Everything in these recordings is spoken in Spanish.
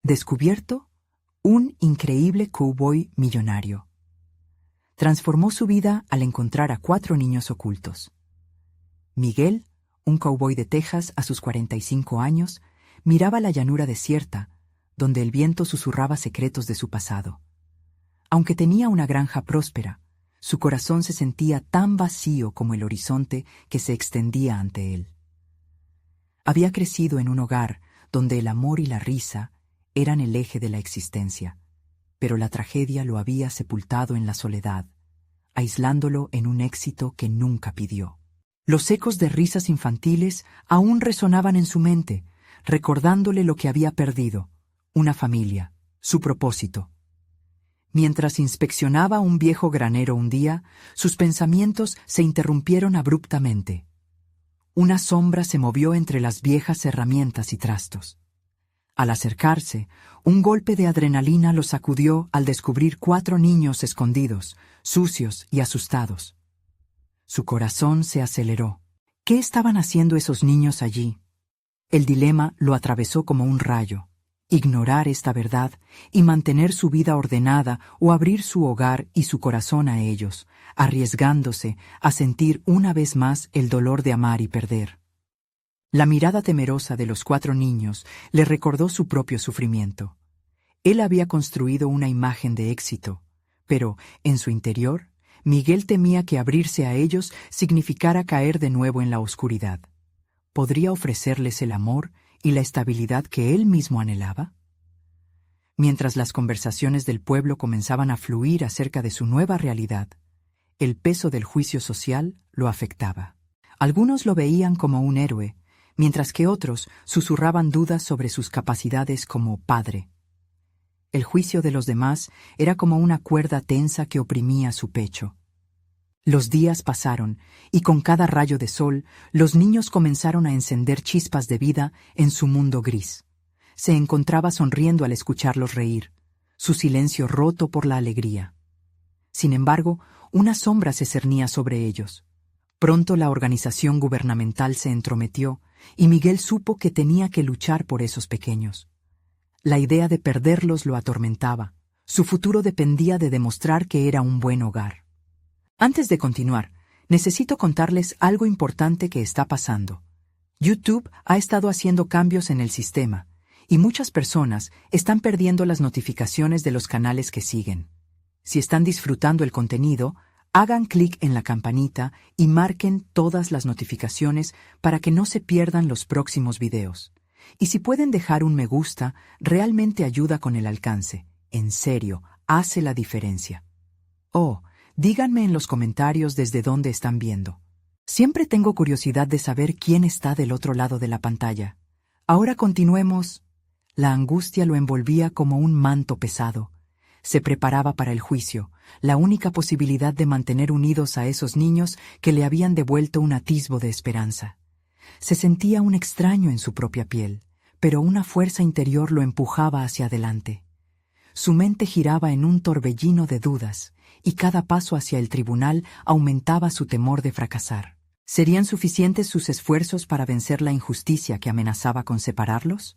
descubierto un increíble cowboy millonario. Transformó su vida al encontrar a 4 niños ocultos. Miguel, un cowboy de Texas a sus 45 años, miraba la llanura desierta, donde el viento susurraba secretos de su pasado. Aunque tenía una granja próspera, su corazón se sentía tan vacío como el horizonte que se extendía ante él. Había crecido en un hogar donde el amor y la risa eran el eje de la existencia, pero la tragedia lo había sepultado en la soledad, aislándolo en un éxito que nunca pidió. Los ecos de risas infantiles aún resonaban en su mente, recordándole lo que había perdido: una familia, su propósito. Mientras inspeccionaba un viejo granero un día, sus pensamientos se interrumpieron abruptamente. Una sombra se movió entre las viejas herramientas y trastos. Al acercarse, un golpe de adrenalina lo sacudió al descubrir 4 niños escondidos, sucios y asustados. Su corazón se aceleró. ¿Qué estaban haciendo esos niños allí? El dilema lo atravesó como un rayo: ignorar esta verdad y mantener su vida ordenada, o abrir su hogar y su corazón a ellos, arriesgándose a sentir una vez más el dolor de amar y perder. La mirada temerosa de los 4 niños le recordó su propio sufrimiento. Él había construido una imagen de éxito, pero, en su interior, Miguel temía que abrirse a ellos significara caer de nuevo en la oscuridad. ¿Podría ofrecerles el amor y la estabilidad que él mismo anhelaba? Mientras las conversaciones del pueblo comenzaban a fluir acerca de su nueva realidad, el peso del juicio social lo afectaba. Algunos lo veían como un héroe, mientras que otros susurraban dudas sobre sus capacidades como padre. El juicio de los demás era como una cuerda tensa que oprimía su pecho. Los días pasaron, y con cada rayo de sol, los niños comenzaron a encender chispas de vida en su mundo gris. Se encontraba sonriendo al escucharlos reír, su silencio roto por la alegría. Sin embargo, una sombra se cernía sobre ellos. Pronto la organización gubernamental se entrometió, y Miguel supo que tenía que luchar por esos pequeños. La idea de perderlos lo atormentaba. Su futuro dependía de demostrar que era un buen hogar. Antes de continuar, necesito contarles algo importante que está pasando. YouTube ha estado haciendo cambios en el sistema, y muchas personas están perdiendo las notificaciones de los canales que siguen. Si están disfrutando el contenido, hagan clic en la campanita y marquen todas las notificaciones para que no se pierdan los próximos videos. Y si pueden dejar un me gusta, realmente ayuda con el alcance. En serio, hace la diferencia. Oh, díganme en los comentarios desde dónde están viendo. Siempre tengo curiosidad de saber quién está del otro lado de la pantalla. Ahora continuemos. La angustia lo envolvía como un manto pesado. Se preparaba para el juicio, la única posibilidad de mantener unidos a esos niños que le habían devuelto un atisbo de esperanza. Se sentía un extraño en su propia piel, pero una fuerza interior lo empujaba hacia adelante. Su mente giraba en un torbellino de dudas, y cada paso hacia el tribunal aumentaba su temor de fracasar. ¿Serían suficientes sus esfuerzos para vencer la injusticia que amenazaba con separarlos?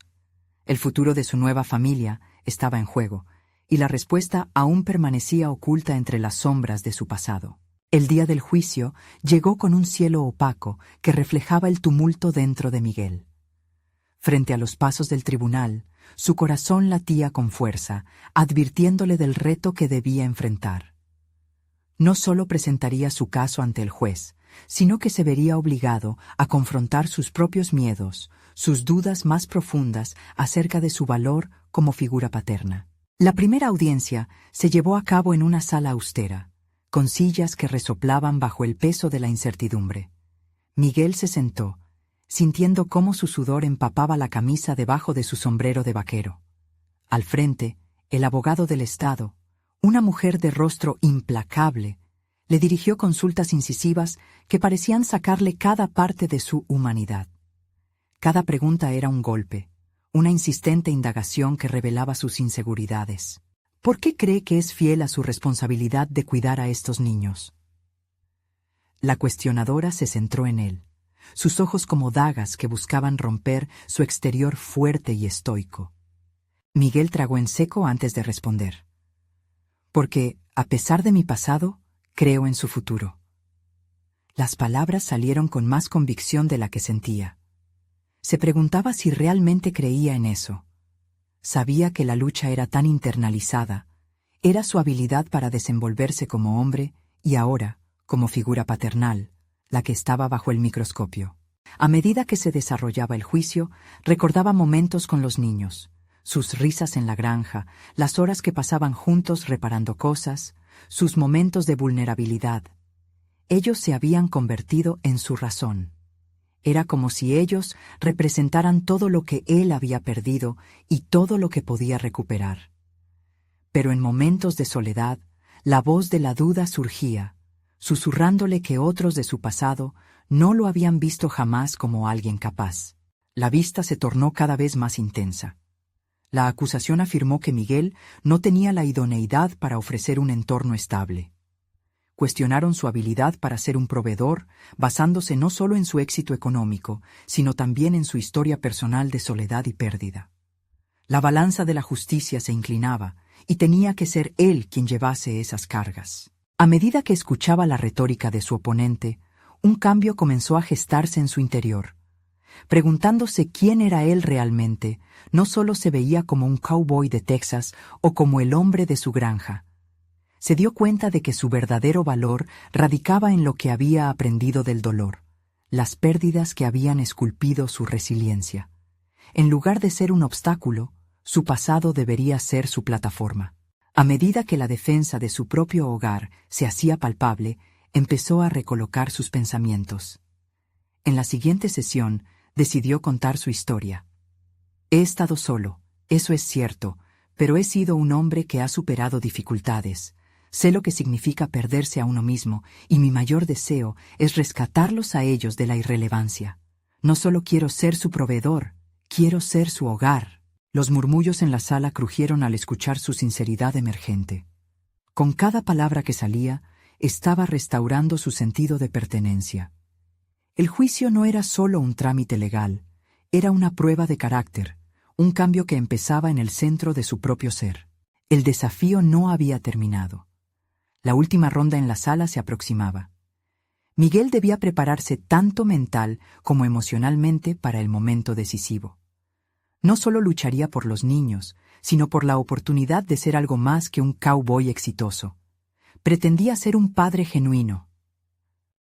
El futuro de su nueva familia estaba en juego, y la respuesta aún permanecía oculta entre las sombras de su pasado. El día del juicio llegó con un cielo opaco que reflejaba el tumulto dentro de Miguel. Frente a los pasos del tribunal, su corazón latía con fuerza, advirtiéndole del reto que debía enfrentar. No solo presentaría su caso ante el juez, sino que se vería obligado a confrontar sus propios miedos, sus dudas más profundas acerca de su valor como figura paterna. La primera audiencia se llevó a cabo en una sala austera, con sillas que resoplaban bajo el peso de la incertidumbre. Miguel se sentó, sintiendo cómo su sudor empapaba la camisa debajo de su sombrero de vaquero. Al frente, el abogado del Estado, una mujer de rostro implacable, le dirigió consultas incisivas que parecían sacarle cada parte de su humanidad. Cada pregunta era un golpe, una insistente indagación que revelaba sus inseguridades. ¿Por qué cree que es fiel a su responsabilidad de cuidar a estos niños? La cuestionadora se centró en él, sus ojos como dagas que buscaban romper su exterior fuerte y estoico. Miguel tragó en seco antes de responder. Porque, a pesar de mi pasado, creo en su futuro. Las palabras salieron con más convicción de la que sentía. Se preguntaba si realmente creía en eso. Sabía que la lucha era tan internalizada, era su habilidad para desenvolverse como hombre y ahora, como figura paternal, la que estaba bajo el microscopio. A medida que se desarrollaba el juicio, recordaba momentos con los niños, sus risas en la granja, las horas que pasaban juntos reparando cosas, sus momentos de vulnerabilidad. Ellos se habían convertido en su razón. Era como si ellos representaran todo lo que él había perdido y todo lo que podía recuperar. Pero en momentos de soledad, la voz de la duda surgía, susurrándole que otros de su pasado no lo habían visto jamás como alguien capaz. La vista se tornó cada vez más intensa. La acusación afirmó que Miguel no tenía la idoneidad para ofrecer un entorno estable. Cuestionaron su habilidad para ser un proveedor, basándose no solo en su éxito económico, sino también en su historia personal de soledad y pérdida. La balanza de la justicia se inclinaba, y tenía que ser él quien llevase esas cargas. A medida que escuchaba la retórica de su oponente, un cambio comenzó a gestarse en su interior. Preguntándose quién era él realmente, no solo se veía como un cowboy de Texas o como el hombre de su granja. Se dio cuenta de que su verdadero valor radicaba en lo que había aprendido del dolor, las pérdidas que habían esculpido su resiliencia. En lugar de ser un obstáculo, su pasado debería ser su plataforma. A medida que la defensa de su propio hogar se hacía palpable, empezó a recolocar sus pensamientos. En la siguiente sesión, decidió contar su historia. He estado solo, eso es cierto, pero he sido un hombre que ha superado dificultades. Sé lo que significa perderse a uno mismo, y mi mayor deseo es rescatarlos a ellos de la irrelevancia. No solo quiero ser su proveedor, quiero ser su hogar. Los murmullos en la sala crujieron al escuchar su sinceridad emergente. Con cada palabra que salía, estaba restaurando su sentido de pertenencia. El juicio no era solo un trámite legal, era una prueba de carácter, un cambio que empezaba en el centro de su propio ser. El desafío no había terminado. La última ronda en la sala se aproximaba. Miguel debía prepararse tanto mental como emocionalmente para el momento decisivo. No solo lucharía por los niños, sino por la oportunidad de ser algo más que un cowboy exitoso. Pretendía ser un padre genuino.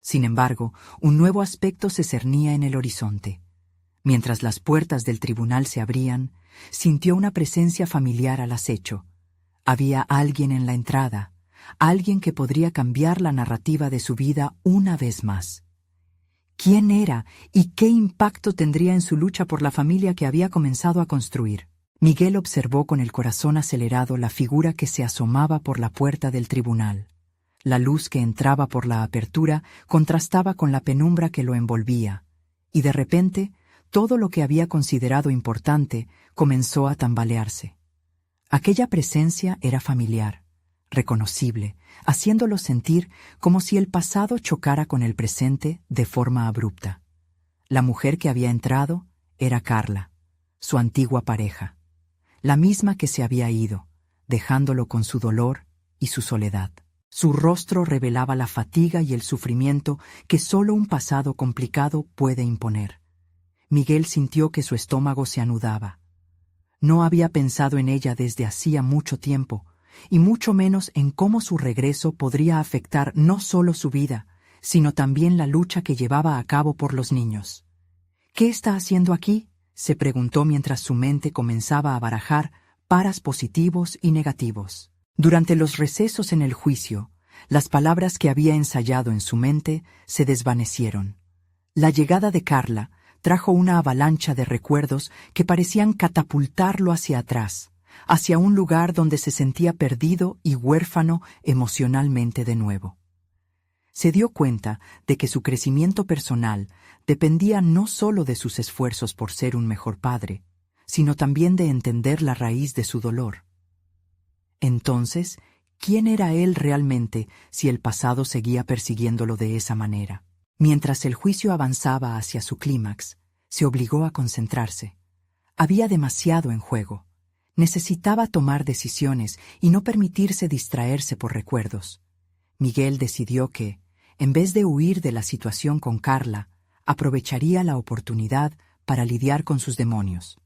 Sin embargo, un nuevo aspecto se cernía en el horizonte. Mientras las puertas del tribunal se abrían, sintió una presencia familiar al acecho. Había alguien en la entrada, alguien que podría cambiar la narrativa de su vida una vez más. ¿Quién era y qué impacto tendría en su lucha por la familia que había comenzado a construir? Miguel observó con el corazón acelerado la figura que se asomaba por la puerta del tribunal. La luz que entraba por la apertura contrastaba con la penumbra que lo envolvía, y de repente, todo lo que había considerado importante comenzó a tambalearse. Aquella presencia era familiar, reconocible, haciéndolo sentir como si el pasado chocara con el presente de forma abrupta. La mujer que había entrado era Carla, su antigua pareja, la misma que se había ido, dejándolo con su dolor y su soledad. Su rostro revelaba la fatiga y el sufrimiento que solo un pasado complicado puede imponer. Miguel sintió que su estómago se anudaba. No había pensado en ella desde hacía mucho tiempo, y mucho menos en cómo su regreso podría afectar no solo su vida, sino también la lucha que llevaba a cabo por los niños. ¿Qué está haciendo aquí?, se preguntó mientras su mente comenzaba a barajar paras positivos y negativos. Durante los recesos en el juicio, las palabras que había ensayado en su mente se desvanecieron. La llegada de Carla trajo una avalancha de recuerdos que parecían catapultarlo hacia atrás, hacia un lugar donde se sentía perdido y huérfano emocionalmente de nuevo. Se dio cuenta de que su crecimiento personal dependía no solo de sus esfuerzos por ser un mejor padre, sino también de entender la raíz de su dolor. Entonces, ¿quién era él realmente si el pasado seguía persiguiéndolo de esa manera? Mientras el juicio avanzaba hacia su clímax, se obligó a concentrarse. Había demasiado en juego. Necesitaba tomar decisiones y no permitirse distraerse por recuerdos. Miguel decidió que, en vez de huir de la situación con Carla, aprovecharía la oportunidad para lidiar con sus demonios.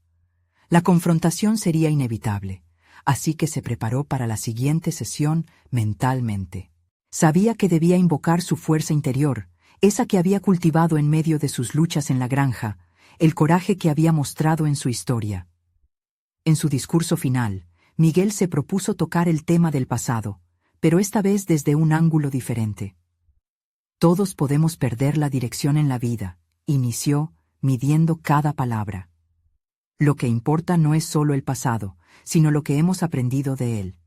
La confrontación sería inevitable, así que se preparó para la siguiente sesión mentalmente. Sabía que debía invocar su fuerza interior, esa que había cultivado en medio de sus luchas en la granja, el coraje que había mostrado en su historia. En su discurso final, Miguel se propuso tocar el tema del pasado, pero esta vez desde un ángulo diferente. Todos podemos perder la dirección en la vida, inició, midiendo cada palabra. Lo que importa no es solo el pasado, sino lo que hemos aprendido de él.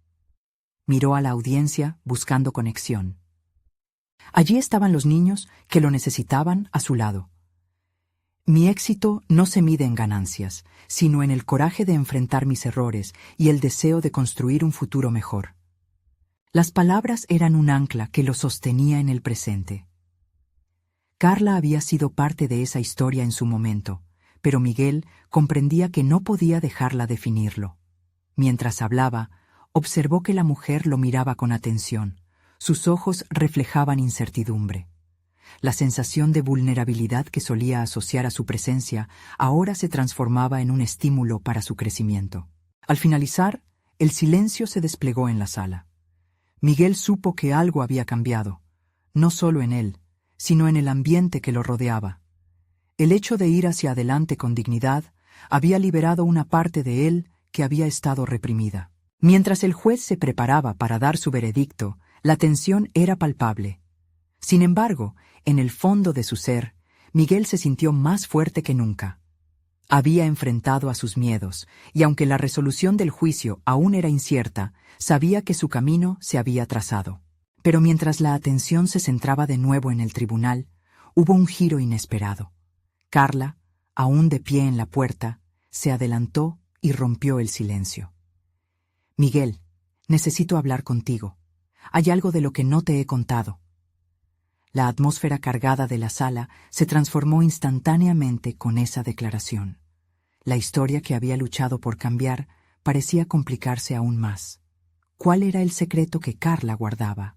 Miró a la audiencia buscando conexión. Allí estaban los niños que lo necesitaban a su lado. Mi éxito no se mide en ganancias, sino en el coraje de enfrentar mis errores y el deseo de construir un futuro mejor. Las palabras eran un ancla que lo sostenía en el presente. Carla había sido parte de esa historia en su momento, pero Miguel comprendía que no podía dejarla definirlo. Mientras hablaba, observó que la mujer lo miraba con atención. Sus ojos reflejaban incertidumbre. La sensación de vulnerabilidad que solía asociar a su presencia ahora se transformaba en un estímulo para su crecimiento. Al finalizar, el silencio se desplegó en la sala. Miguel supo que algo había cambiado, no solo en él, sino en el ambiente que lo rodeaba. El hecho de ir hacia adelante con dignidad había liberado una parte de él que había estado reprimida. Mientras el juez se preparaba para dar su veredicto, la tensión era palpable. Sin embargo, en el fondo de su ser, Miguel se sintió más fuerte que nunca. Había enfrentado a sus miedos, y aunque la resolución del juicio aún era incierta, sabía que su camino se había trazado. Pero mientras la atención se centraba de nuevo en el tribunal, hubo un giro inesperado. Carla, aún de pie en la puerta, se adelantó y rompió el silencio. «Miguel, necesito hablar contigo. Hay algo de lo que no te he contado». La atmósfera cargada de la sala se transformó instantáneamente con esa declaración. La historia que había luchado por cambiar parecía complicarse aún más. ¿Cuál era el secreto que Carla guardaba?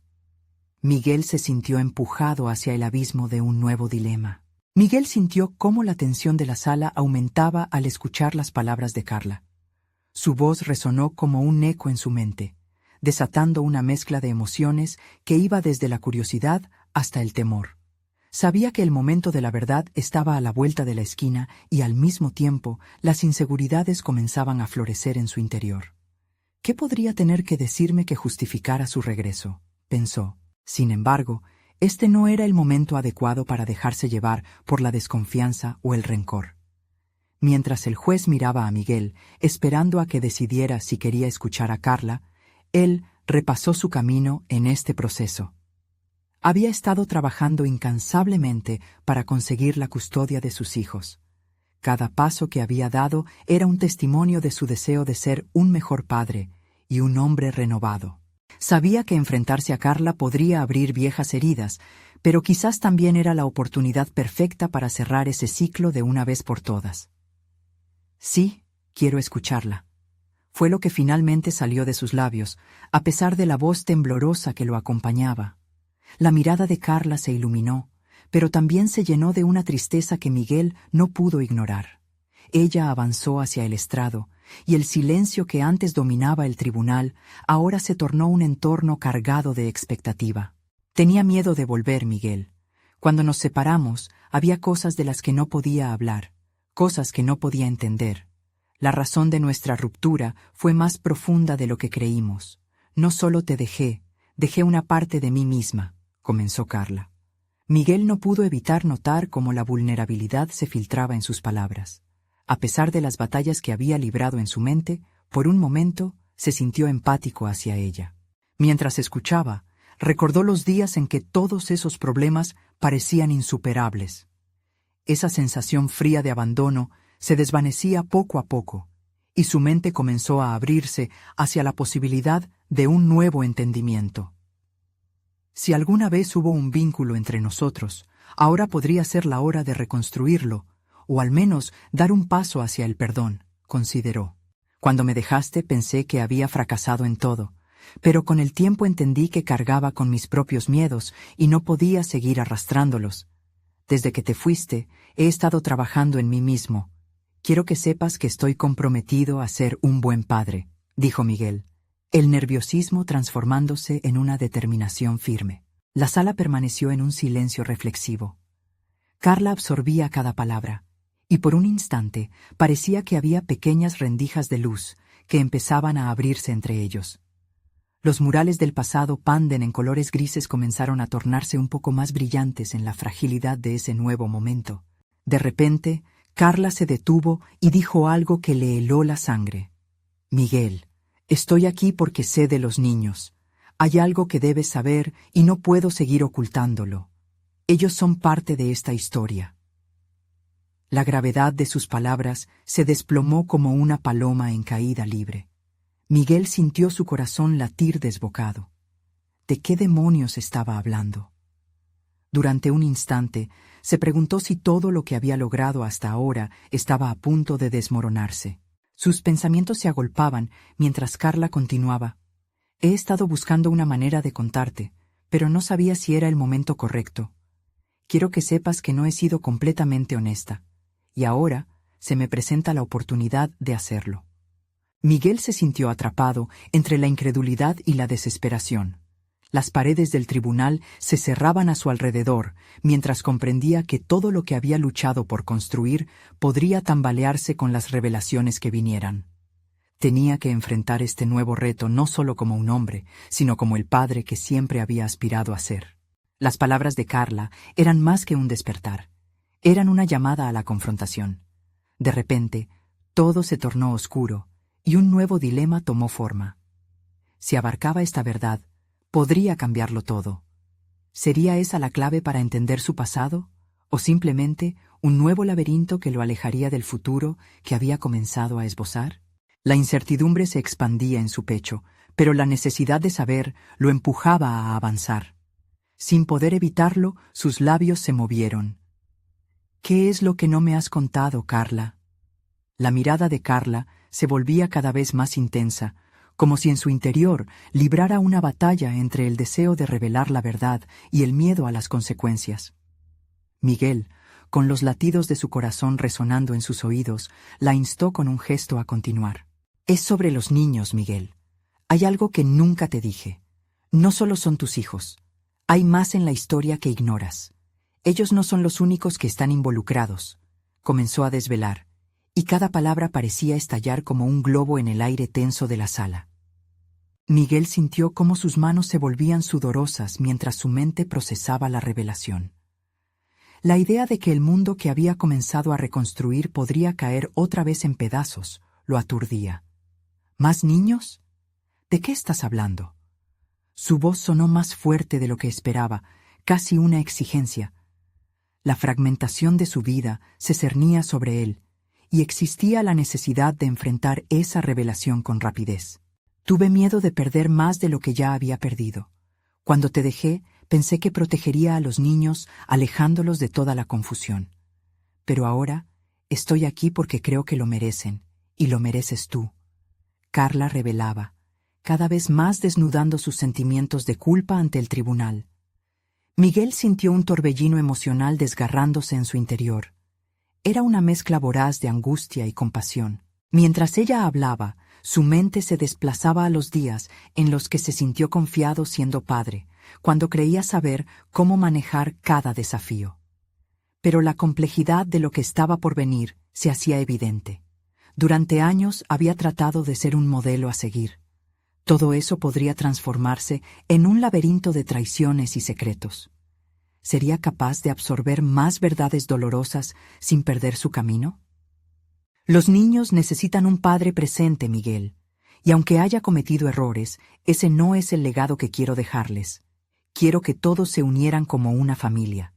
Miguel se sintió empujado hacia el abismo de un nuevo dilema. Miguel sintió cómo la tensión de la sala aumentaba al escuchar las palabras de Carla. Su voz resonó como un eco en su mente, desatando una mezcla de emociones que iba desde la curiosidad hasta el temor. Sabía que el momento de la verdad estaba a la vuelta de la esquina y al mismo tiempo las inseguridades comenzaban a florecer en su interior. ¿Qué podría tener que decirme que justificara su regreso?, pensó. Sin embargo, este no era el momento adecuado para dejarse llevar por la desconfianza o el rencor. Mientras el juez miraba a Miguel, esperando a que decidiera si quería escuchar a Carla, él repasó su camino en este proceso. Había estado trabajando incansablemente para conseguir la custodia de sus hijos. Cada paso que había dado era un testimonio de su deseo de ser un mejor padre y un hombre renovado. Sabía que enfrentarse a Carla podría abrir viejas heridas, pero quizás también era la oportunidad perfecta para cerrar ese ciclo de una vez por todas. «Sí, quiero escucharla», fue lo que finalmente salió de sus labios, a pesar de la voz temblorosa que lo acompañaba. La mirada de Carla se iluminó, pero también se llenó de una tristeza que Miguel no pudo ignorar. Ella avanzó hacia el estrado, y el silencio que antes dominaba el tribunal ahora se tornó un entorno cargado de expectativa. Tenía miedo de volver, Miguel. Cuando nos separamos, había cosas de las que no podía hablar, cosas que no podía entender. La razón de nuestra ruptura fue más profunda de lo que creímos. No solo te dejé una parte de mí misma, comenzó Carla. Miguel no pudo evitar notar cómo la vulnerabilidad se filtraba en sus palabras. A pesar de las batallas que había librado en su mente, por un momento se sintió empático hacia ella. Mientras escuchaba, recordó los días en que todos esos problemas parecían insuperables. Esa sensación fría de abandono se desvanecía poco a poco, y su mente comenzó a abrirse hacia la posibilidad de un nuevo entendimiento. Si alguna vez hubo un vínculo entre nosotros, ahora podría ser la hora de reconstruirlo, o al menos dar un paso hacia el perdón, consideró. Cuando me dejaste pensé que había fracasado en todo, pero con el tiempo entendí que cargaba con mis propios miedos y no podía seguir arrastrándolos. Desde que te fuiste, he estado trabajando en mí mismo. Quiero que sepas que estoy comprometido a ser un buen padre, dijo Miguel, el nerviosismo transformándose en una determinación firme. La sala permaneció en un silencio reflexivo. Carla absorbía cada palabra, y por un instante parecía que había pequeñas rendijas de luz que empezaban a abrirse entre ellos. Los murales del pasado Panden en colores grises comenzaron a tornarse un poco más brillantes en la fragilidad de ese nuevo momento. De repente, Carla se detuvo y dijo algo que le heló la sangre. Miguel, estoy aquí porque sé de los niños. Hay algo que debes saber y no puedo seguir ocultándolo. Ellos son parte de esta historia. La gravedad de sus palabras se desplomó como una paloma en caída libre. Miguel sintió su corazón latir desbocado. ¿De qué demonios estaba hablando? Durante un instante, se preguntó si todo lo que había logrado hasta ahora estaba a punto de desmoronarse. Sus pensamientos se agolpaban mientras Carla continuaba. He estado buscando una manera de contarte, pero no sabía si era el momento correcto. Quiero que sepas que no he sido completamente honesta, y ahora se me presenta la oportunidad de hacerlo. Miguel se sintió atrapado entre la incredulidad y la desesperación. Las paredes del tribunal se cerraban a su alrededor, mientras comprendía que todo lo que había luchado por construir podría tambalearse con las revelaciones que vinieran. Tenía que enfrentar este nuevo reto no solo como un hombre, sino como el padre que siempre había aspirado a ser. Las palabras de Carla eran más que un despertar. Eran una llamada a la confrontación. De repente, todo se tornó oscuro, y un nuevo dilema tomó forma. Si abarcaba esta verdad, podría cambiarlo todo. ¿Sería esa la clave para entender su pasado? ¿O simplemente un nuevo laberinto que lo alejaría del futuro que había comenzado a esbozar? La incertidumbre se expandía en su pecho, pero la necesidad de saber lo empujaba a avanzar. Sin poder evitarlo, sus labios se movieron. ¿Qué es lo que no me has contado, Carla? La mirada de Carla se volvía cada vez más intensa, como si en su interior librara una batalla entre el deseo de revelar la verdad y el miedo a las consecuencias. Miguel, con los latidos de su corazón resonando en sus oídos, la instó con un gesto a continuar. Es sobre los niños, Miguel. Hay algo que nunca te dije. No solo son tus hijos. Hay más en la historia que ignoras. Ellos no son los únicos que están involucrados. Comenzó a desvelar, y cada palabra parecía estallar como un globo en el aire tenso de la sala. Miguel sintió cómo sus manos se volvían sudorosas mientras su mente procesaba la revelación. La idea de que el mundo que había comenzado a reconstruir podría caer otra vez en pedazos lo aturdía. ¿Más niños? ¿De qué estás hablando? Su voz sonó más fuerte de lo que esperaba, casi una exigencia. La fragmentación de su vida se cernía sobre él, y existía la necesidad de enfrentar esa revelación con rapidez. Tuve miedo de perder más de lo que ya había perdido. Cuando te dejé, pensé que protegería a los niños alejándolos de toda la confusión. Pero ahora estoy aquí porque creo que lo merecen, y lo mereces tú. Carla revelaba, cada vez más desnudando sus sentimientos de culpa ante el tribunal. Miguel sintió un torbellino emocional desgarrándose en su interior. Era una mezcla voraz de angustia y compasión. Mientras ella hablaba, su mente se desplazaba a los días en los que se sintió confiado siendo padre, cuando creía saber cómo manejar cada desafío. Pero la complejidad de lo que estaba por venir se hacía evidente. Durante años había tratado de ser un modelo a seguir. Todo eso podría transformarse en un laberinto de traiciones y secretos. ¿Sería capaz de absorber más verdades dolorosas sin perder su camino? Los niños necesitan un padre presente, Miguel, y aunque haya cometido errores, ese no es el legado que quiero dejarles. Quiero que todos se unieran como una familia.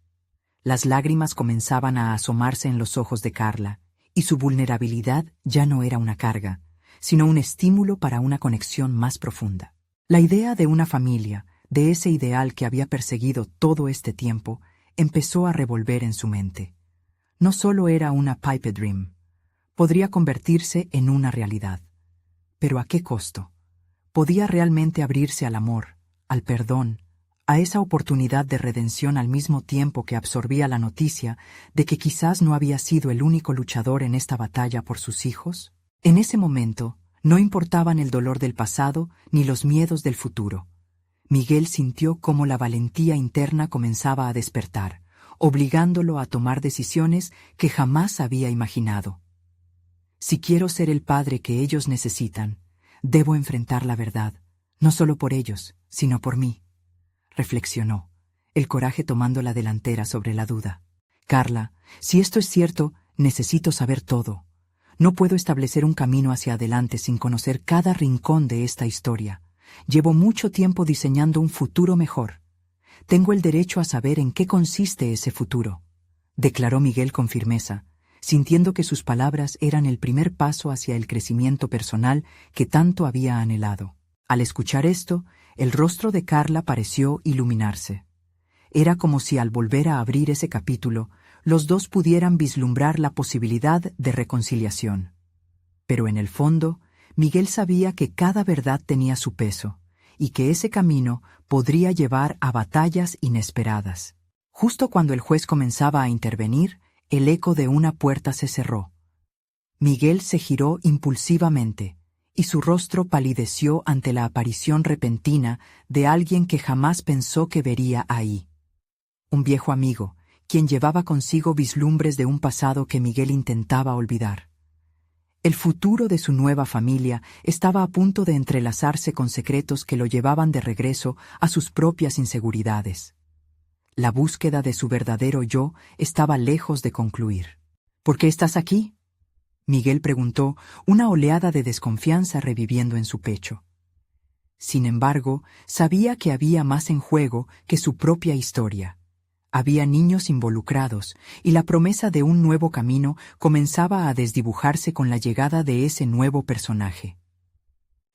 Las lágrimas comenzaban a asomarse en los ojos de Carla, y su vulnerabilidad ya no era una carga, sino un estímulo para una conexión más profunda. La idea de una familia, de ese ideal que había perseguido todo este tiempo, empezó a revolver en su mente. No solo era una pipe dream, podría convertirse en una realidad. Pero ¿a qué costo? ¿Podía realmente abrirse al amor, al perdón, a esa oportunidad de redención al mismo tiempo que absorbía la noticia de que quizás no había sido el único luchador en esta batalla por sus hijos? En ese momento, no importaban el dolor del pasado ni los miedos del futuro. Miguel sintió cómo la valentía interna comenzaba a despertar, obligándolo a tomar decisiones que jamás había imaginado. Si quiero ser el padre que ellos necesitan, debo enfrentar la verdad, no solo por ellos, sino por mí, reflexionó, el coraje tomando la delantera sobre la duda. Carla, si esto es cierto, necesito saber todo. No puedo establecer un camino hacia adelante sin conocer cada rincón de esta historia. Llevo mucho tiempo diseñando un futuro mejor. Tengo el derecho a saber en qué consiste ese futuro, declaró Miguel con firmeza, sintiendo que sus palabras eran el primer paso hacia el crecimiento personal que tanto había anhelado. Al escuchar esto, el rostro de Carla pareció iluminarse. Era como si al volver a abrir ese capítulo, los dos pudieran vislumbrar la posibilidad de reconciliación. Pero en el fondo, Miguel sabía que cada verdad tenía su peso, y que ese camino podría llevar a batallas inesperadas. Justo cuando el juez comenzaba a intervenir, el eco de una puerta se cerró. Miguel se giró impulsivamente, y su rostro palideció ante la aparición repentina de alguien que jamás pensó que vería ahí. Un viejo amigo, quien llevaba consigo vislumbres de un pasado que Miguel intentaba olvidar. El futuro de su nueva familia estaba a punto de entrelazarse con secretos que lo llevaban de regreso a sus propias inseguridades. La búsqueda de su verdadero yo estaba lejos de concluir. ¿Por qué estás aquí?, Miguel preguntó, una oleada de desconfianza reviviendo en su pecho. Sin embargo, sabía que había más en juego que su propia historia. Había niños involucrados, y la promesa de un nuevo camino comenzaba a desdibujarse con la llegada de ese nuevo personaje.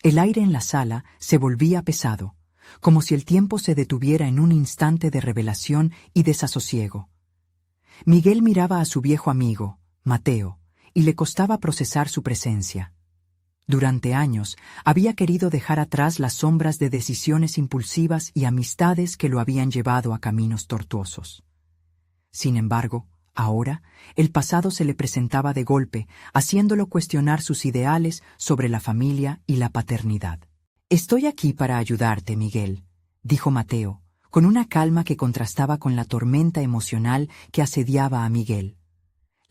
El aire en la sala se volvía pesado, como si el tiempo se detuviera en un instante de revelación y desasosiego. Miguel miraba a su viejo amigo, Mateo, y le costaba procesar su presencia. Durante años había querido dejar atrás las sombras de decisiones impulsivas y amistades que lo habían llevado a caminos tortuosos. Sin embargo, ahora, el pasado se le presentaba de golpe, haciéndolo cuestionar sus ideales sobre la familia y la paternidad. «Estoy aquí para ayudarte, Miguel», dijo Mateo, con una calma que contrastaba con la tormenta emocional que asediaba a Miguel.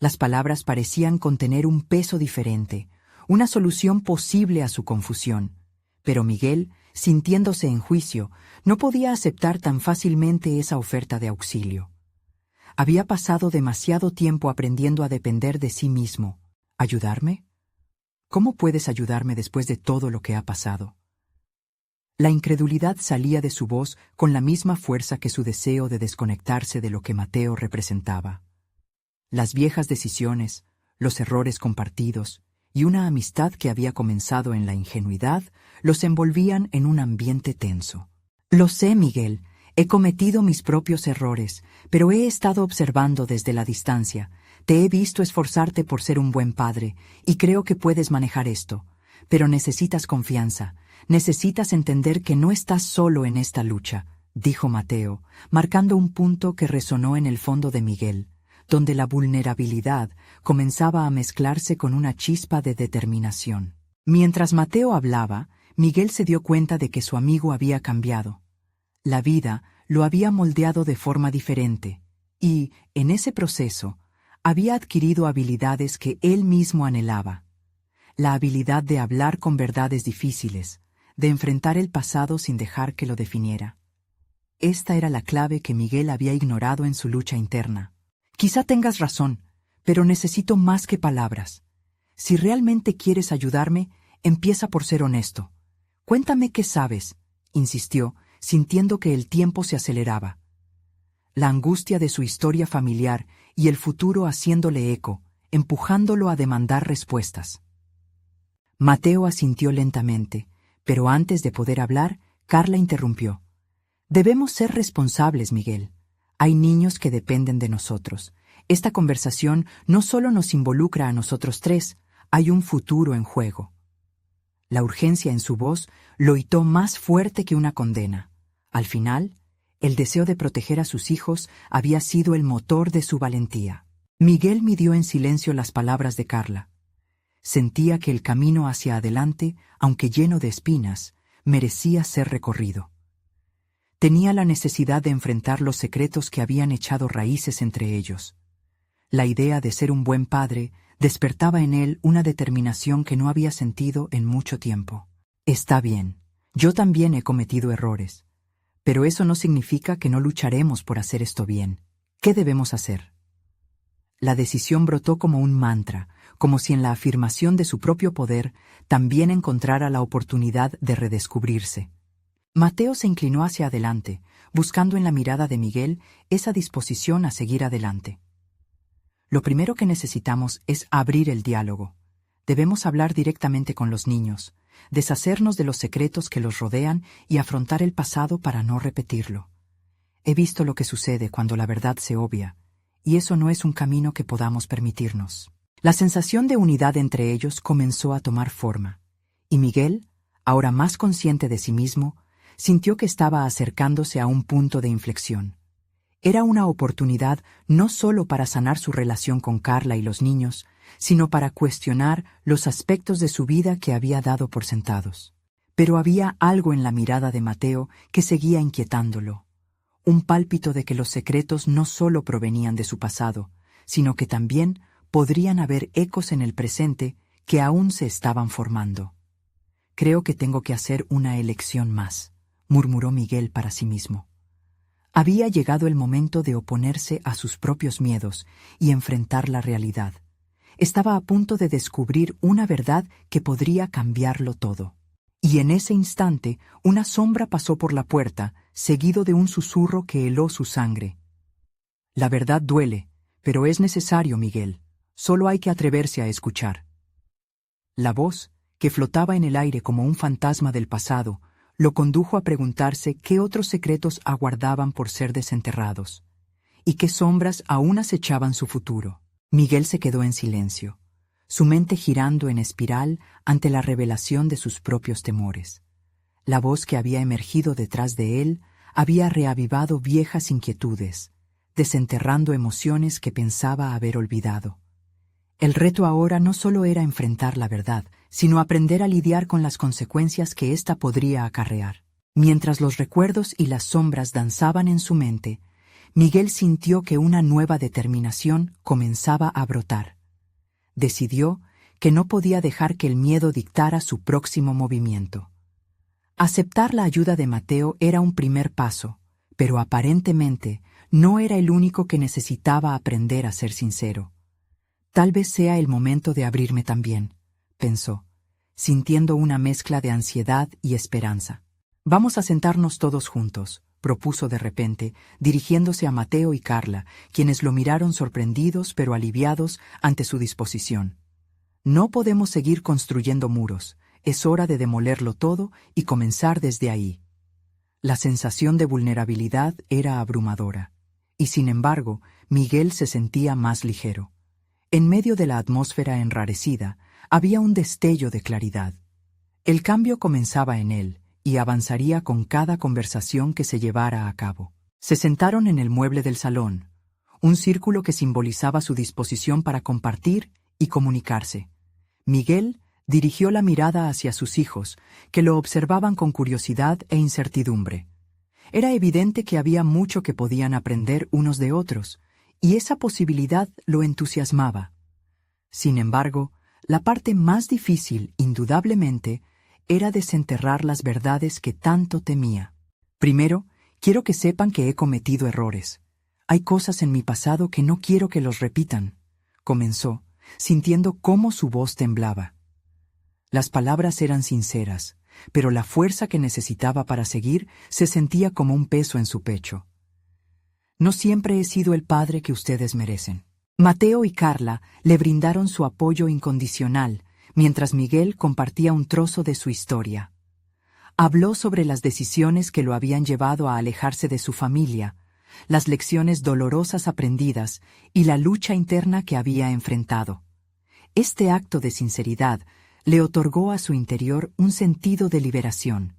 Las palabras parecían contener un peso diferente, una solución posible a su confusión. Pero Miguel, sintiéndose en juicio, no podía aceptar tan fácilmente esa oferta de auxilio. Había pasado demasiado tiempo aprendiendo a depender de sí mismo. ¿Ayudarme? ¿Cómo puedes ayudarme después de todo lo que ha pasado? La incredulidad salía de su voz con la misma fuerza que su deseo de desconectarse de lo que Mateo representaba. Las viejas decisiones, los errores compartidos y una amistad que había comenzado en la ingenuidad los envolvían en un ambiente tenso. «Lo sé, Miguel, he cometido mis propios errores, pero he estado observando desde la distancia. Te he visto esforzarte por ser un buen padre, y creo que puedes manejar esto. Pero necesitas confianza, necesitas entender que no estás solo en esta lucha», dijo Mateo, marcando un punto que resonó en el fondo de Miguel, donde la vulnerabilidad comenzaba a mezclarse con una chispa de determinación. Mientras Mateo hablaba, Miguel se dio cuenta de que su amigo había cambiado. La vida lo había moldeado de forma diferente, y, en ese proceso, había adquirido habilidades que él mismo anhelaba. La habilidad de hablar con verdades difíciles, de enfrentar el pasado sin dejar que lo definiera. Esta era la clave que Miguel había ignorado en su lucha interna. «Quizá tengas razón, pero necesito más que palabras. Si realmente quieres ayudarme, empieza por ser honesto. Cuéntame qué sabes», insistió, sintiendo que el tiempo se aceleraba. La angustia de su historia familiar y el futuro haciéndole eco, empujándolo a demandar respuestas. Mateo asintió lentamente, pero antes de poder hablar, Carla interrumpió. «Debemos ser responsables, Miguel. Hay niños que dependen de nosotros. Esta conversación no solo nos involucra a nosotros tres, hay un futuro en juego». La urgencia en su voz lo hitó más fuerte que una condena. Al final, el deseo de proteger a sus hijos había sido el motor de su valentía. Miguel midió en silencio las palabras de Carla. Sentía que el camino hacia adelante, aunque lleno de espinas, merecía ser recorrido. Tenía la necesidad de enfrentar los secretos que habían echado raíces entre ellos. La idea de ser un buen padre despertaba en él una determinación que no había sentido en mucho tiempo. Está bien, yo también he cometido errores, pero eso no significa que no lucharemos por hacer esto bien. ¿Qué debemos hacer? La decisión brotó como un mantra, como si en la afirmación de su propio poder también encontrara la oportunidad de redescubrirse. Mateo se inclinó hacia adelante, buscando en la mirada de Miguel esa disposición a seguir adelante. Lo primero que necesitamos es abrir el diálogo. Debemos hablar directamente con los niños, deshacernos de los secretos que los rodean y afrontar el pasado para no repetirlo. He visto lo que sucede cuando la verdad se obvia, y eso no es un camino que podamos permitirnos. La sensación de unidad entre ellos comenzó a tomar forma, y Miguel, ahora más consciente de sí mismo, sintió que estaba acercándose a un punto de inflexión. Era una oportunidad no solo para sanar su relación con Carla y los niños, sino para cuestionar los aspectos de su vida que había dado por sentados. Pero había algo en la mirada de Mateo que seguía inquietándolo. Un pálpito de que los secretos no solo provenían de su pasado, sino que también podrían haber ecos en el presente que aún se estaban formando. «Creo que tengo que hacer una elección más», murmuró Miguel para sí mismo. Había llegado el momento de oponerse a sus propios miedos y enfrentar la realidad. Estaba a punto de descubrir una verdad que podría cambiarlo todo. Y en ese instante, una sombra pasó por la puerta, seguido de un susurro que heló su sangre. «La verdad duele, pero es necesario, Miguel. Solo hay que atreverse a escuchar». La voz, que flotaba en el aire como un fantasma del pasado, lo condujo a preguntarse qué otros secretos aguardaban por ser desenterrados, y qué sombras aún acechaban su futuro. Miguel se quedó en silencio, su mente girando en espiral ante la revelación de sus propios temores. La voz que había emergido detrás de él había reavivado viejas inquietudes, desenterrando emociones que pensaba haber olvidado. El reto ahora no solo era enfrentar la verdad, sino aprender a lidiar con las consecuencias que ésta podría acarrear. Mientras los recuerdos y las sombras danzaban en su mente, Miguel sintió que una nueva determinación comenzaba a brotar. Decidió que no podía dejar que el miedo dictara su próximo movimiento. Aceptar la ayuda de Mateo era un primer paso, pero aparentemente no era el único que necesitaba aprender a ser sincero. «Tal vez sea el momento de abrirme también», pensó, sintiendo una mezcla de ansiedad y esperanza. «Vamos a sentarnos todos juntos», propuso de repente, dirigiéndose a Mateo y Carla, quienes lo miraron sorprendidos pero aliviados ante su disposición. «No podemos seguir construyendo muros, es hora de demolerlo todo y comenzar desde ahí». La sensación de vulnerabilidad era abrumadora, y sin embargo, Miguel se sentía más ligero. En medio de la atmósfera enrarecida, había un destello de claridad. El cambio comenzaba en él, y avanzaría con cada conversación que se llevara a cabo. Se sentaron en el mueble del salón, un círculo que simbolizaba su disposición para compartir y comunicarse. Miguel dirigió la mirada hacia sus hijos, que lo observaban con curiosidad e incertidumbre. Era evidente que había mucho que podían aprender unos de otros, y esa posibilidad lo entusiasmaba. Sin embargo, la parte más difícil, indudablemente, era desenterrar las verdades que tanto temía. «Primero, quiero que sepan que he cometido errores. Hay cosas en mi pasado que no quiero que los repitan», comenzó, sintiendo cómo su voz temblaba. Las palabras eran sinceras, pero la fuerza que necesitaba para seguir se sentía como un peso en su pecho. «No siempre he sido el padre que ustedes merecen». Mateo y Carla le brindaron su apoyo incondicional, mientras Miguel compartía un trozo de su historia. Habló sobre las decisiones que lo habían llevado a alejarse de su familia, las lecciones dolorosas aprendidas y la lucha interna que había enfrentado. Este acto de sinceridad le otorgó a su interior un sentido de liberación.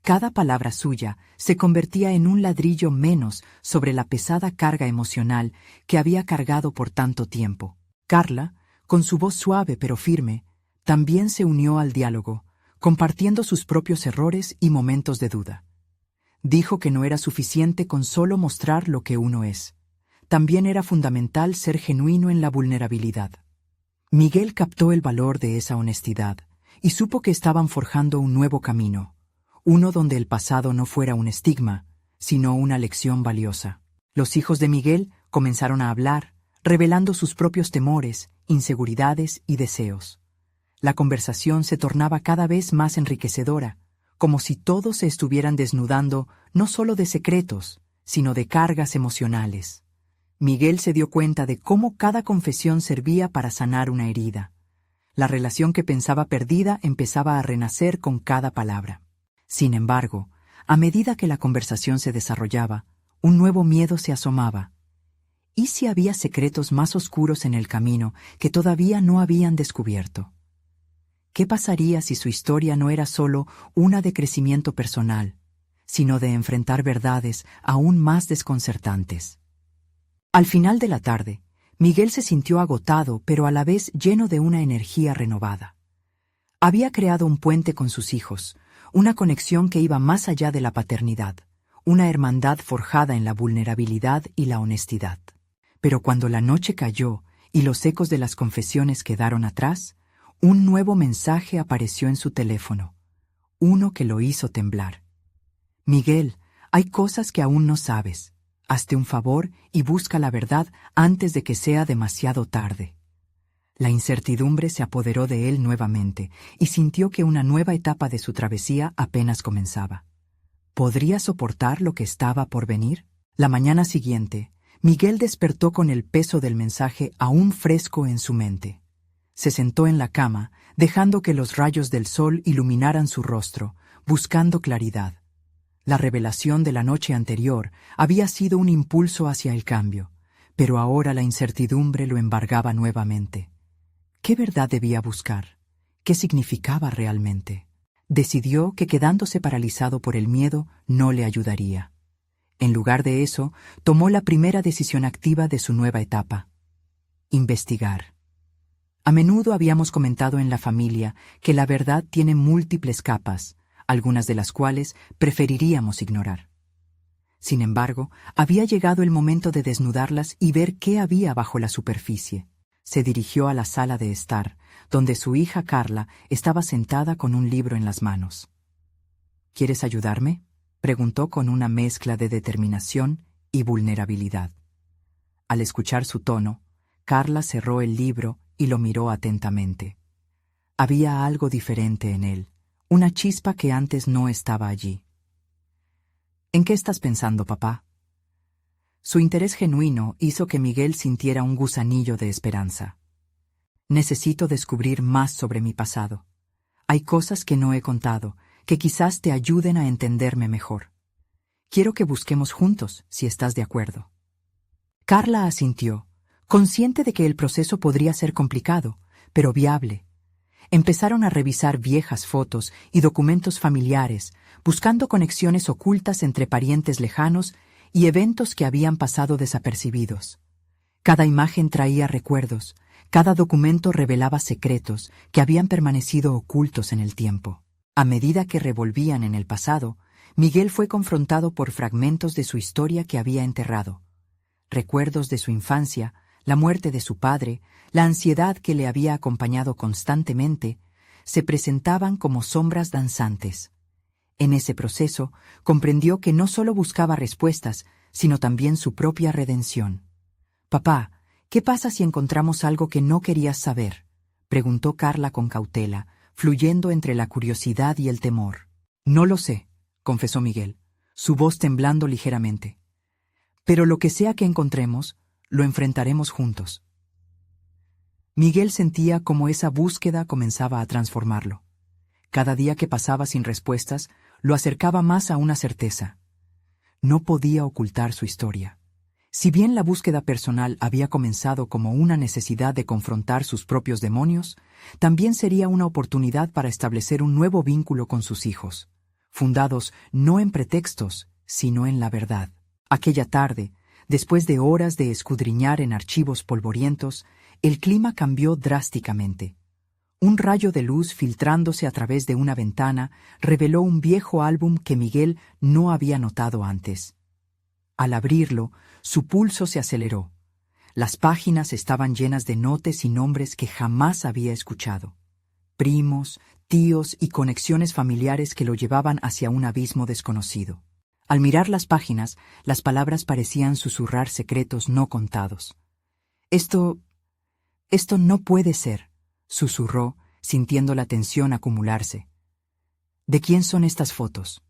Cada palabra suya se convertía en un ladrillo menos sobre la pesada carga emocional que había cargado por tanto tiempo. Carla, con su voz suave pero firme, también se unió al diálogo, compartiendo sus propios errores y momentos de duda. Dijo que no era suficiente con solo mostrar lo que uno es. También era fundamental ser genuino en la vulnerabilidad. Miguel captó el valor de esa honestidad y supo que estaban forjando un nuevo camino, uno donde el pasado no fuera un estigma, sino una lección valiosa. Los hijos de Miguel comenzaron a hablar, revelando sus propios temores, inseguridades y deseos. La conversación se tornaba cada vez más enriquecedora, como si todos se estuvieran desnudando no solo de secretos, sino de cargas emocionales. Miguel se dio cuenta de cómo cada confesión servía para sanar una herida. La relación que pensaba perdida empezaba a renacer con cada palabra. Sin embargo, a medida que la conversación se desarrollaba, un nuevo miedo se asomaba. ¿Y si había secretos más oscuros en el camino que todavía no habían descubierto? ¿Qué pasaría si su historia no era solo una de crecimiento personal, sino de enfrentar verdades aún más desconcertantes? Al final de la tarde, Miguel se sintió agotado, pero a la vez lleno de una energía renovada. Había creado un puente con sus hijos, una conexión que iba más allá de la paternidad, una hermandad forjada en la vulnerabilidad y la honestidad. Pero cuando la noche cayó y los ecos de las confesiones quedaron atrás, un nuevo mensaje apareció en su teléfono, uno que lo hizo temblar. Miguel, hay cosas que aún no sabes. Hazte un favor y busca la verdad antes de que sea demasiado tarde. La incertidumbre se apoderó de él nuevamente y sintió que una nueva etapa de su travesía apenas comenzaba. ¿Podría soportar lo que estaba por venir? La mañana siguiente, Miguel despertó con el peso del mensaje aún fresco en su mente. Se sentó en la cama, dejando que los rayos del sol iluminaran su rostro, buscando claridad. La revelación de la noche anterior había sido un impulso hacia el cambio, pero ahora la incertidumbre lo embargaba nuevamente. ¿Qué verdad debía buscar? ¿Qué significaba realmente? Decidió que quedándose paralizado por el miedo no le ayudaría. En lugar de eso, tomó la primera decisión activa de su nueva etapa: investigar. A menudo habíamos comentado en la familia que la verdad tiene múltiples capas, algunas de las cuales preferiríamos ignorar. Sin embargo, había llegado el momento de desnudarlas y ver qué había bajo la superficie. Se dirigió a la sala de estar, donde su hija Carla estaba sentada con un libro en las manos. ¿Quieres ayudarme?, preguntó con una mezcla de determinación y vulnerabilidad. Al escuchar su tono, Carla cerró el libro y lo miró atentamente. Había algo diferente en él, una chispa que antes no estaba allí. ¿En qué estás pensando, papá? Su interés genuino hizo que Miguel sintiera un gusanillo de esperanza. Necesito descubrir más sobre mi pasado. Hay cosas que no he contado, que quizás te ayuden a entenderme mejor. Quiero que busquemos juntos, si estás de acuerdo. Carla asintió, consciente de que el proceso podría ser complicado, pero viable. Empezaron a revisar viejas fotos y documentos familiares, buscando conexiones ocultas entre parientes lejanos y eventos que habían pasado desapercibidos. Cada imagen traía recuerdos, cada documento revelaba secretos que habían permanecido ocultos en el tiempo. A medida que revolvían en el pasado, Miguel fue confrontado por fragmentos de su historia que había enterrado. Recuerdos de su infancia, la muerte de su padre, la ansiedad que le había acompañado constantemente, se presentaban como sombras danzantes. En ese proceso, comprendió que no solo buscaba respuestas, sino también su propia redención. «Papá, ¿qué pasa si encontramos algo que no querías saber?», preguntó Carla con cautela, fluyendo entre la curiosidad y el temor. «No lo sé», confesó Miguel, su voz temblando ligeramente. «Pero lo que sea que encontremos, lo enfrentaremos juntos». Miguel sentía cómo esa búsqueda comenzaba a transformarlo. Cada día que pasaba sin respuestas, lo acercaba más a una certeza. No podía ocultar su historia. Si bien la búsqueda personal había comenzado como una necesidad de confrontar sus propios demonios, también sería una oportunidad para establecer un nuevo vínculo con sus hijos, fundados no en pretextos, sino en la verdad. Aquella tarde, después de horas de escudriñar en archivos polvorientos, el clima cambió drásticamente. Un rayo de luz filtrándose a través de una ventana reveló un viejo álbum que Miguel no había notado antes. Al abrirlo, su pulso se aceleró. Las páginas estaban llenas de notas y nombres que jamás había escuchado. Primos, tíos y conexiones familiares que lo llevaban hacia un abismo desconocido. Al mirar las páginas, las palabras parecían susurrar secretos no contados. Esto no puede ser, susurró, sintiendo la tensión acumularse. ¿De quién son estas fotos?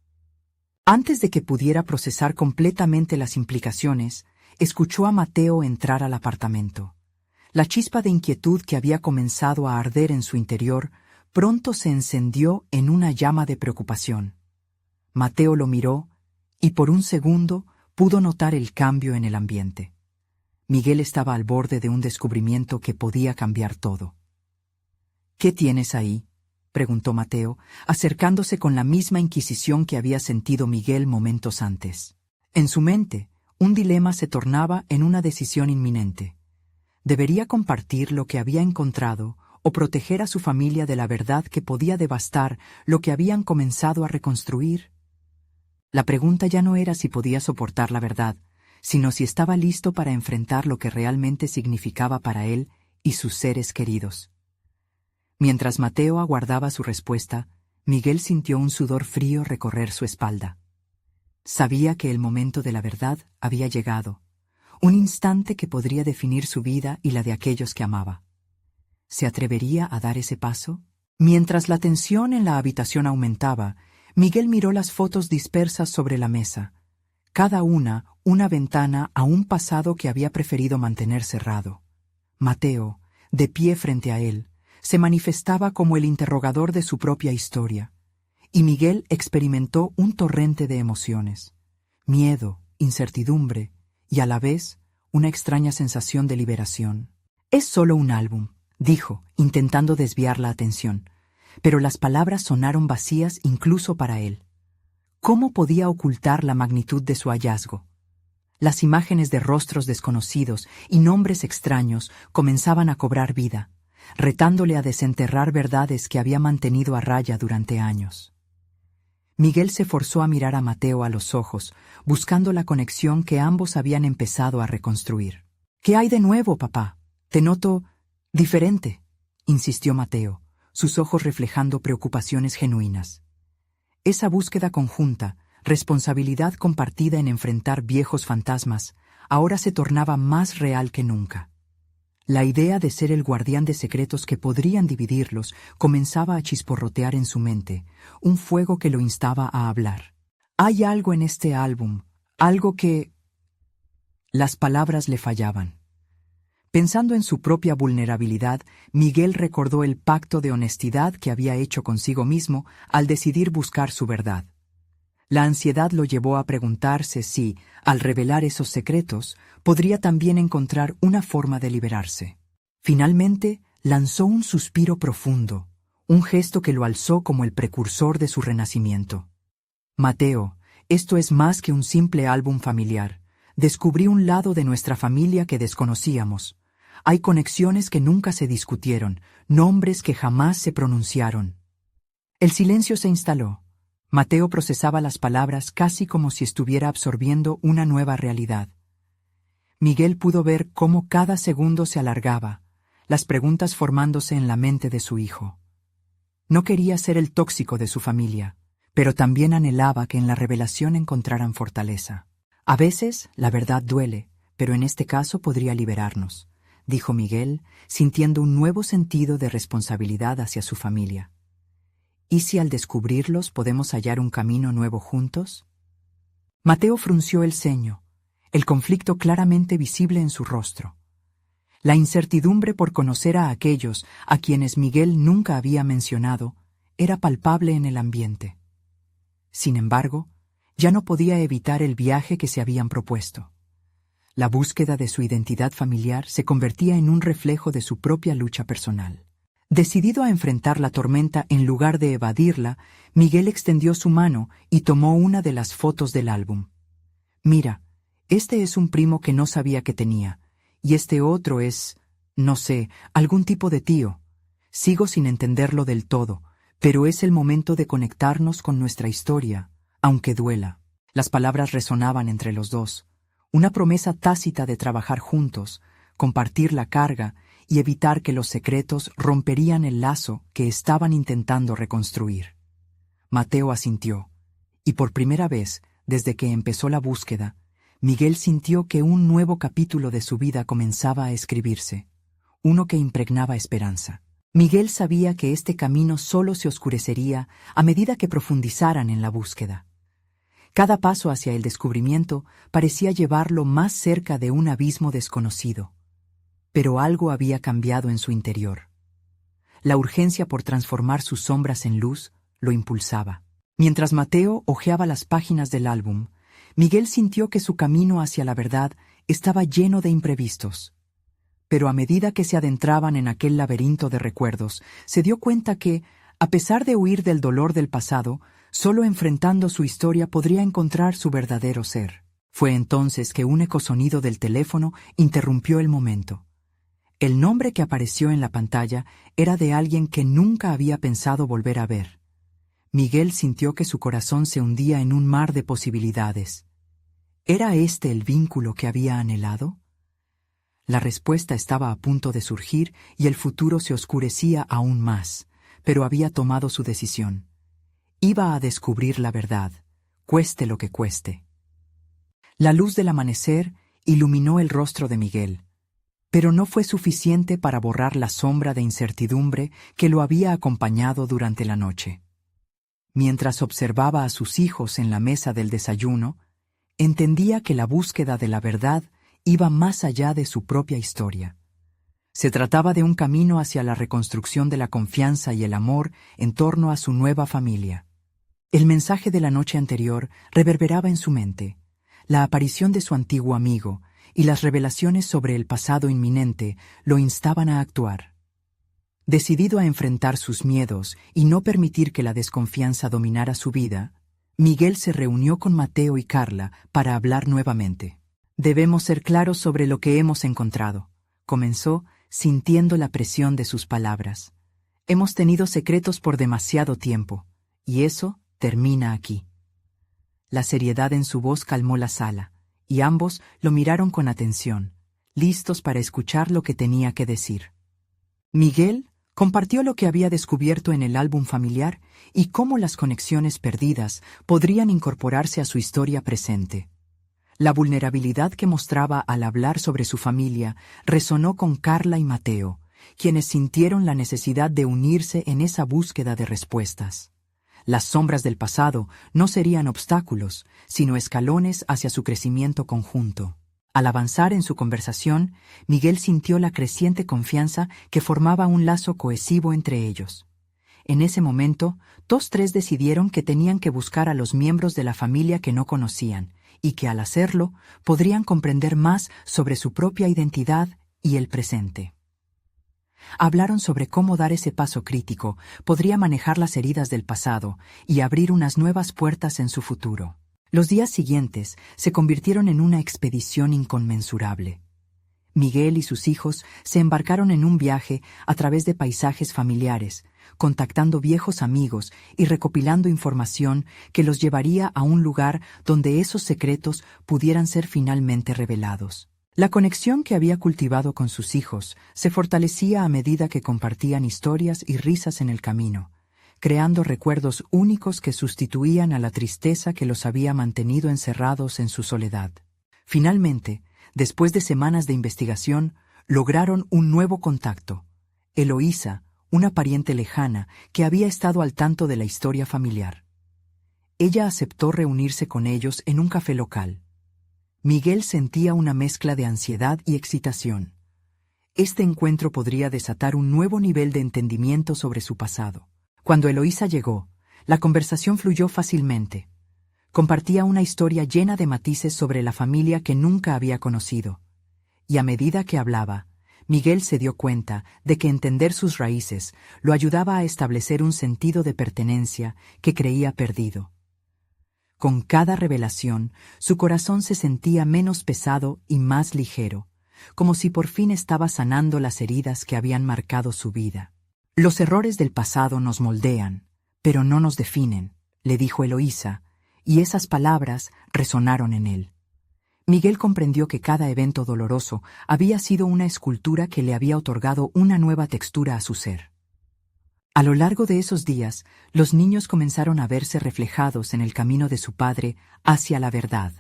Antes de que pudiera procesar completamente las implicaciones, escuchó a Mateo entrar al apartamento. La chispa de inquietud que había comenzado a arder en su interior pronto se encendió en una llama de preocupación. Mateo lo miró y por un segundo pudo notar el cambio en el ambiente. Miguel estaba al borde de un descubrimiento que podía cambiar todo. ¿Qué tienes ahí?, preguntó Mateo, acercándose con la misma inquisición que había sentido Miguel momentos antes. En su mente, un dilema se tornaba en una decisión inminente. ¿Debería compartir lo que había encontrado o proteger a su familia de la verdad que podía devastar lo que habían comenzado a reconstruir? La pregunta ya no era si podía soportar la verdad, sino si estaba listo para enfrentar lo que realmente significaba para él y sus seres queridos. Mientras Mateo aguardaba su respuesta, Miguel sintió un sudor frío recorrer su espalda. Sabía que el momento de la verdad había llegado, un instante que podría definir su vida y la de aquellos que amaba. ¿Se atrevería a dar ese paso? Mientras la tensión en la habitación aumentaba, Miguel miró las fotos dispersas sobre la mesa, cada una ventana a un pasado que había preferido mantener cerrado. Mateo, de pie frente a él, se manifestaba como el interrogador de su propia historia, y Miguel experimentó un torrente de emociones, miedo, incertidumbre y a la vez una extraña sensación de liberación. «Es solo un álbum», dijo, intentando desviar la atención, pero las palabras sonaron vacías incluso para él. ¿Cómo podía ocultar la magnitud de su hallazgo? Las imágenes de rostros desconocidos y nombres extraños comenzaban a cobrar vida, retándole a desenterrar verdades que había mantenido a raya durante años. Miguel se forzó a mirar a Mateo a los ojos, buscando la conexión que ambos habían empezado a reconstruir. «¿Qué hay de nuevo, papá? Te noto diferente», insistió Mateo, sus ojos reflejando preocupaciones genuinas. Esa búsqueda conjunta, responsabilidad compartida en enfrentar viejos fantasmas, ahora se tornaba más real que nunca. La idea de ser el guardián de secretos que podrían dividirlos comenzaba a chisporrotear en su mente, un fuego que lo instaba a hablar. «Hay algo en este álbum, algo que...» Las palabras le fallaban. Pensando en su propia vulnerabilidad, Miguel recordó el pacto de honestidad que había hecho consigo mismo al decidir buscar su verdad. La ansiedad lo llevó a preguntarse si, al revelar esos secretos, podría también encontrar una forma de liberarse. Finalmente, lanzó un suspiro profundo, un gesto que lo alzó como el precursor de su renacimiento. «Mateo, esto es más que un simple álbum familiar. Descubrí un lado de nuestra familia que desconocíamos. Hay conexiones que nunca se discutieron, nombres que jamás se pronunciaron». El silencio se instaló. Mateo procesaba las palabras casi como si estuviera absorbiendo una nueva realidad. Miguel pudo ver cómo cada segundo se alargaba, las preguntas formándose en la mente de su hijo. No quería ser el tóxico de su familia, pero también anhelaba que en la revelación encontraran fortaleza. «A veces la verdad duele, pero en este caso podría liberarnos», dijo Miguel, sintiendo un nuevo sentido de responsabilidad hacia su familia. «¿Y si al descubrirlos podemos hallar un camino nuevo juntos?» Mateo frunció el ceño, el conflicto claramente visible en su rostro. La incertidumbre por conocer a aquellos a quienes Miguel nunca había mencionado era palpable en el ambiente. Sin embargo, ya no podía evitar el viaje que se habían propuesto. La búsqueda de su identidad familiar se convertía en un reflejo de su propia lucha personal. Decidido a enfrentar la tormenta en lugar de evadirla, Miguel extendió su mano y tomó una de las fotos del álbum. «Mira, este es un primo que no sabía que tenía, y este otro es, no sé, algún tipo de tío. Sigo sin entenderlo del todo, pero es el momento de conectarnos con nuestra historia, aunque duela». Las palabras resonaban entre los dos, una promesa tácita de trabajar juntos, compartir la carga y evitar que los secretos romperían el lazo que estaban intentando reconstruir. Mateo asintió, y por primera vez, desde que empezó la búsqueda, Miguel sintió que un nuevo capítulo de su vida comenzaba a escribirse, uno que impregnaba esperanza. Miguel sabía que este camino solo se oscurecería a medida que profundizaran en la búsqueda. Cada paso hacia el descubrimiento parecía llevarlo más cerca de un abismo desconocido. Pero algo había cambiado en su interior. La urgencia por transformar sus sombras en luz lo impulsaba. Mientras Mateo hojeaba las páginas del álbum, Miguel sintió que su camino hacia la verdad estaba lleno de imprevistos. Pero a medida que se adentraban en aquel laberinto de recuerdos, se dio cuenta que, a pesar de huir del dolor del pasado, solo enfrentando su historia podría encontrar su verdadero ser. Fue entonces que un ecosonido del teléfono interrumpió el momento. El nombre que apareció en la pantalla era de alguien que nunca había pensado volver a ver. Miguel sintió que su corazón se hundía en un mar de posibilidades. ¿Era este el vínculo que había anhelado? La respuesta estaba a punto de surgir y el futuro se oscurecía aún más, pero había tomado su decisión. Iba a descubrir la verdad, cueste lo que cueste. La luz del amanecer iluminó el rostro de Miguel, pero no fue suficiente para borrar la sombra de incertidumbre que lo había acompañado durante la noche. Mientras observaba a sus hijos en la mesa del desayuno, entendía que la búsqueda de la verdad iba más allá de su propia historia. Se trataba de un camino hacia la reconstrucción de la confianza y el amor en torno a su nueva familia. El mensaje de la noche anterior reverberaba en su mente, la aparición de su antiguo amigo y las revelaciones sobre el pasado inminente lo instaban a actuar. Decidido a enfrentar sus miedos y no permitir que la desconfianza dominara su vida, Miguel se reunió con Mateo y Carla para hablar nuevamente. «Debemos ser claros sobre lo que hemos encontrado», comenzó, sintiendo la presión de sus palabras. «Hemos tenido secretos por demasiado tiempo, y eso termina aquí». La seriedad en su voz calmó la sala, y ambos lo miraron con atención, listos para escuchar lo que tenía que decir. Miguel compartió lo que había descubierto en el álbum familiar y cómo las conexiones perdidas podrían incorporarse a su historia presente. La vulnerabilidad que mostraba al hablar sobre su familia resonó con Carla y Mateo, quienes sintieron la necesidad de unirse en esa búsqueda de respuestas. Las sombras del pasado no serían obstáculos, sino escalones hacia su crecimiento conjunto. Al avanzar en su conversación, Miguel sintió la creciente confianza que formaba un lazo cohesivo entre ellos. En ese momento, todos tres decidieron que tenían que buscar a los miembros de la familia que no conocían, y que al hacerlo podrían comprender más sobre su propia identidad y el presente. Hablaron sobre cómo dar ese paso crítico podría manejar las heridas del pasado y abrir unas nuevas puertas en su futuro. Los días siguientes se convirtieron en una expedición inconmensurable. Miguel y sus hijos se embarcaron en un viaje a través de paisajes familiares, contactando viejos amigos y recopilando información que los llevaría a un lugar donde esos secretos pudieran ser finalmente revelados. La conexión que había cultivado con sus hijos se fortalecía a medida que compartían historias y risas en el camino, creando recuerdos únicos que sustituían a la tristeza que los había mantenido encerrados en su soledad. Finalmente, después de semanas de investigación, lograron un nuevo contacto: Eloísa, una pariente lejana que había estado al tanto de la historia familiar. Ella aceptó reunirse con ellos en un café local. Miguel sentía una mezcla de ansiedad y excitación. Este encuentro podría desatar un nuevo nivel de entendimiento sobre su pasado. Cuando Eloísa llegó, la conversación fluyó fácilmente. Compartía una historia llena de matices sobre la familia que nunca había conocido. Y a medida que hablaba, Miguel se dio cuenta de que entender sus raíces lo ayudaba a establecer un sentido de pertenencia que creía perdido. Con cada revelación, su corazón se sentía menos pesado y más ligero, como si por fin estaba sanando las heridas que habían marcado su vida. Los errores del pasado nos moldean, pero no nos definen, le dijo Eloísa, y esas palabras resonaron en él. Miguel comprendió que cada evento doloroso había sido una escultura que le había otorgado una nueva textura a su ser. A lo largo de esos días, los niños comenzaron a verse reflejados en el camino de su padre hacia la verdad.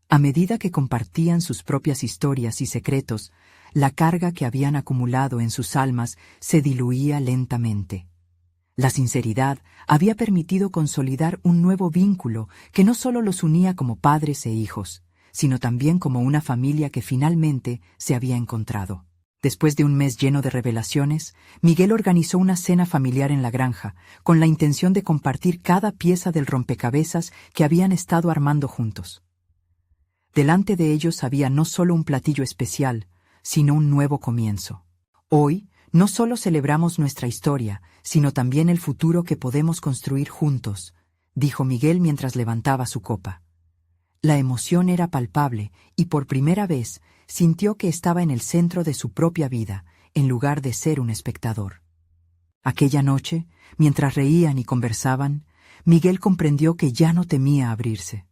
A medida que compartían sus propias historias y secretos, la carga que habían acumulado en sus almas se diluía lentamente. La sinceridad había permitido consolidar un nuevo vínculo que no solo los unía como padres e hijos, sino también como una familia que finalmente se había encontrado. Después de un mes lleno de revelaciones, Miguel organizó una cena familiar en la granja, con la intención de compartir cada pieza del rompecabezas que habían estado armando juntos. Delante de ellos había no solo un platillo especial, sino un nuevo comienzo. Hoy, no solo celebramos nuestra historia, sino también el futuro que podemos construir juntos, dijo Miguel mientras levantaba su copa. La emoción era palpable y por primera vez sintió que estaba en el centro de su propia vida, en lugar de ser un espectador. Aquella noche, mientras reían y conversaban, Miguel comprendió que ya no temía abrirse.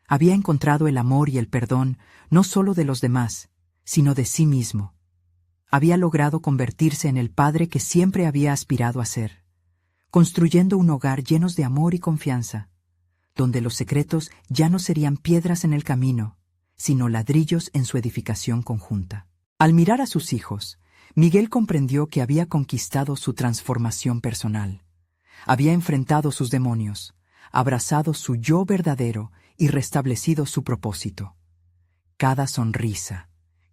Había encontrado el amor y el perdón no solo de los demás, sino de sí mismo. Había logrado convertirse en el padre que siempre había aspirado a ser, construyendo un hogar lleno de amor y confianza, donde los secretos ya no serían piedras en el camino, sino ladrillos en su edificación conjunta. Al mirar a sus hijos, Miguel comprendió que había conquistado su transformación personal. Había enfrentado sus demonios, abrazado su yo verdadero y restablecido su propósito. Cada sonrisa,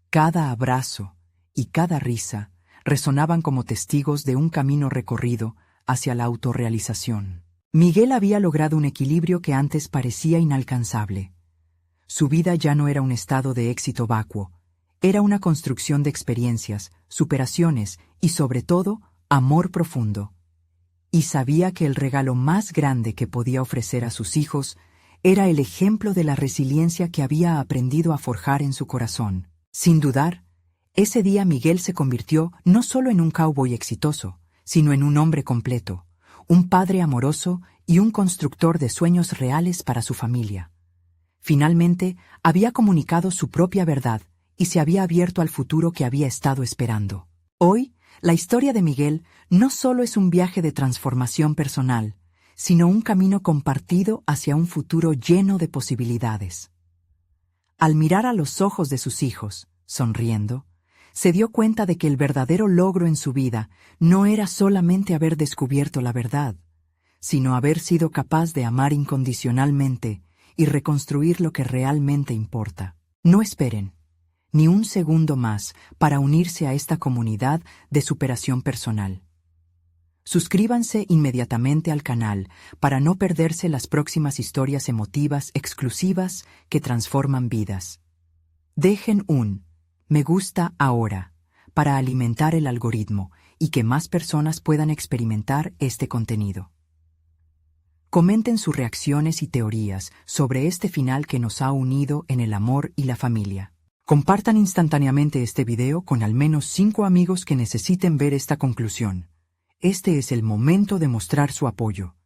cada abrazo y cada risa resonaban como testigos de un camino recorrido hacia la autorrealización. Miguel había logrado un equilibrio que antes parecía inalcanzable. Su vida ya no era un estado de éxito vacuo, era una construcción de experiencias, superaciones y, sobre todo, amor profundo. Y sabía que el regalo más grande que podía ofrecer a sus hijos era el ejemplo de la resiliencia que había aprendido a forjar en su corazón. Sin dudar, ese día Miguel se convirtió no solo en un cowboy exitoso, sino en un hombre completo, un padre amoroso y un constructor de sueños reales para su familia. Finalmente, había comunicado su propia verdad y se había abierto al futuro que había estado esperando. Hoy, la historia de Miguel no solo es un viaje de transformación personal, sino un camino compartido hacia un futuro lleno de posibilidades. Al mirar a los ojos de sus hijos, sonriendo, se dio cuenta de que el verdadero logro en su vida no era solamente haber descubierto la verdad, sino haber sido capaz de amar incondicionalmente y reconstruir lo que realmente importa. No esperen ni un segundo más para unirse a esta comunidad de superación personal. Suscríbanse inmediatamente al canal para no perderse las próximas historias emotivas exclusivas que transforman vidas. Dejen un me gusta ahora para alimentar el algoritmo y que más personas puedan experimentar este contenido. Comenten sus reacciones y teorías sobre este final que nos ha unido en el amor y la familia. Compartan instantáneamente este video con al menos 5 amigos que necesiten ver esta conclusión. Este es el momento de mostrar su apoyo.